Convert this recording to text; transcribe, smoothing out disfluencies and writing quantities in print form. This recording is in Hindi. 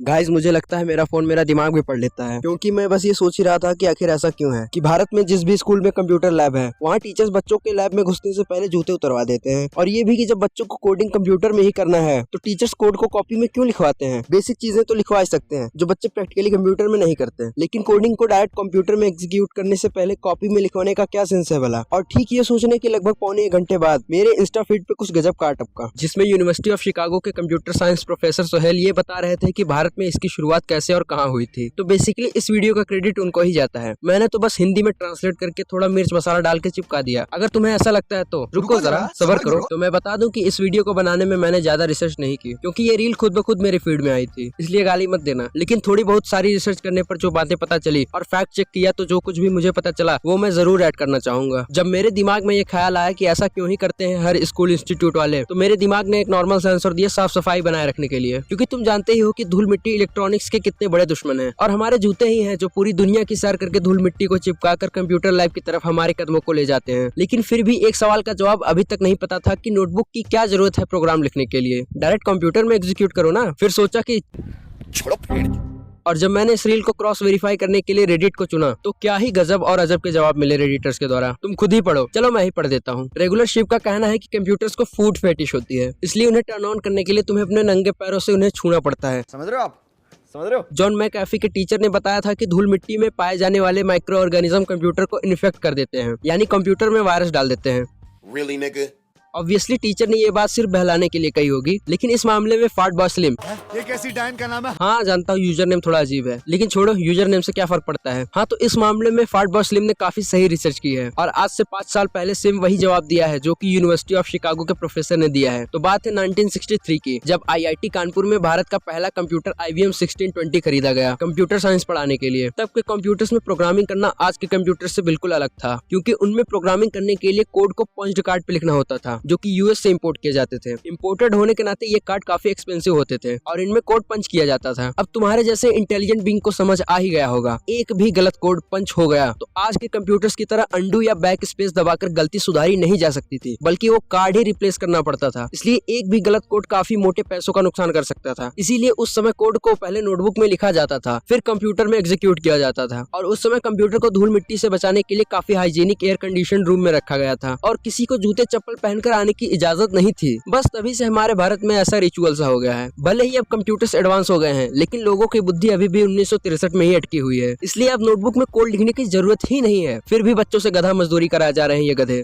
गाइस मुझे लगता है मेरा फोन मेरा दिमाग भी पढ़ लेता है, क्योंकि मैं बस ये सोच ही रहा था कि आखिर ऐसा क्यों है कि भारत में जिस भी स्कूल में कंप्यूटर लैब है वहाँ टीचर्स बच्चों के लैब में घुसने से पहले जूते उतरवा देते हैं। और ये भी कि जब बच्चों को कोडिंग कंप्यूटर में ही करना है तो टीचर्स कोड को कॉपी में क्यों लिखवाते हैं। बेसिक चीजें तो लिखवा सकते हैं जो बच्चे प्रैक्टिकली कंप्यूटर में नहीं करते, लेकिन कोडिंग को डायरेक्ट कंप्यूटर में एग्जीक्यूट करने से पहले कॉपी में लिखवाने का क्या सेंस है भला। और ठीक ये सोचने के लगभग पौने 1 घंटे बाद मेरे इंस्टा फीड पे कुछ गजब का टपका, जिसमें यूनिवर्सिटी ऑफ शिकागो के कंप्यूटर साइंस प्रोफेसर सोहेल ये बता रहे थे कि भारत में इसकी शुरुआत कैसे और कहाँ हुई थी। तो बेसिकली इस वीडियो का क्रेडिट उनको ही जाता है। मैंने तो बस हिंदी में ट्रांसलेट करके थोड़ा मिर्च मसाला डाल के चिपका दिया। अगर तुम्हें ऐसा लगता है तो रुको जरा सब्र करो। तो मैं बता दूं कि इस वीडियो को बनाने में मैंने ज्यादा रिसर्च नहीं की, क्योंकि ये रील खुद ब खुद मेरे फीड में आई थी, इसलिए गाली मत देना। लेकिन थोड़ी बहुत सारी रिसर्च करने पर जो बातें पता चली और फैक्ट चेक किया तो जो कुछ भी मुझे पता चला वो मैं जरूर ऐड करना चाहूंगा। जब मेरे दिमाग में ये ख्याल आया कि ऐसा क्यों ही करते हैं हर स्कूल इंस्टीट्यूट वाले, तो मेरे दिमाग ने एक नॉर्मल सेंसर दिया साफ सफाई बनाए रखने के लिए, क्योंकि तुम जानते ही हो कि धूल मिट्टी इलेक्ट्रॉनिक्स के कितने बड़े दुश्मन हैं। और हमारे जूते ही हैं जो पूरी दुनिया की सैर करके धूल मिट्टी को चिपका कर कंप्यूटर लैब की तरफ हमारे कदमों को ले जाते हैं। लेकिन फिर भी एक सवाल का जवाब अभी तक नहीं पता था कि नोटबुक की क्या जरूरत है प्रोग्राम लिखने के लिए। डायरेक्ट कंप्यूटर में एग्जीक्यूट करो ना। फिर सोचा कि छोड़ो फेड़। और जब मैंने इस रील को क्रॉस वेरीफाई करने के लिए रेडिट को चुना तो क्या ही गजब और अजब के जवाब मिले रेडिटर्स के द्वारा। तुम खुद ही पढ़ो, चलो मैं ही पढ़ देता हूँ। रेगुलर शिप का कहना है कि कंप्यूटर्स को फूड फेटिश होती है, इसलिए उन्हें टर्न ऑन करने के लिए तुम्हें अपने नंगे पैरों से उन्हें छूना पड़ता है। समझ रहे हो आप? समझ रहे हो? जॉन मैकएफी के टीचर ने बताया था कि धूल मिट्टी में पाए जाने वाले माइक्रो ऑर्गेनिज्म कंप्यूटर को इन्फेक्ट कर देते हैं, यानी कंप्यूटर में वायरस डाल देते हैं। Really, nigga? ऑब्वियसली टीचर ने ये बात सिर्फ बहलाने के लिए कही होगी, लेकिन इस मामले में फाट बॉय स्लिम, ये कैसी डायन का नाम है? हाँ जानता हूँ यूजर नेम थोड़ा अजीब है, लेकिन छोड़ो यूजर नेम से क्या फर्क पड़ता है। हाँ तो इस मामले में फाट बॉय स्लिम ने काफी सही रिसर्च की है और आज से 5 साल पहले सिम वही जवाब दिया है जो कि यूनिवर्सिटी ऑफ शिकागो के प्रोफेसर ने दिया है। तो बात है 1963 की, जब आईआईटी कानपुर में भारत का पहला कंप्यूटर IBM 1620 खरीदा गया कंप्यूटर साइंस पढ़ाने के लिए। तब के कंप्यूटर्स में प्रोग्रामिंग करना आज के कंप्यूटर से बिल्कुल अलग था, क्योंकि उनमें प्रोग्रामिंग करने के लिए कोड को पंच्ड कार्ड पे लिखना होता था, जो कि यूएस से इंपोर्ट किए जाते थे। इंपोर्टेड होने के नाते ये कार्ड काफी एक्सपेंसिव होते थे और इनमें कोड पंच किया जाता था। अब तुम्हारे जैसे इंटेलिजेंट बीइंग को समझ आ ही गया होगा, एक भी गलत कोड पंच हो गया तो आज के कंप्यूटर्स की तरह अंडू या बैक स्पेस दबाकर गलती सुधारी नहीं जा सकती थी, बल्कि वो कार्ड ही रिप्लेस करना पड़ता था। इसलिए एक भी गलत कोड काफी मोटे पैसों का नुकसान कर सकता था। इसीलिए उस समय कोड को पहले नोटबुक में लिखा जाता था, फिर कंप्यूटर में एग्जीक्यूट किया जाता था। और उस समय कंप्यूटर को धूल मिट्टी से बचाने के लिए काफी हाइजीनिक एयर कंडीशन रूम में रखा गया था और किसी को जूते चप्पल पहनकर आने की इजाजत नहीं थी। बस तभी से हमारे भारत में ऐसा रिचुअल सा हो गया है। भले ही अब कंप्यूटर्स एडवांस हो गए हैं, लेकिन लोगों की बुद्धि अभी भी 1963 में ही अटकी हुई है। इसलिए अब नोटबुक में कोड लिखने की जरूरत ही नहीं है, फिर भी बच्चों से गधा मजदूरी कराए जा रहे हैं ये गधे।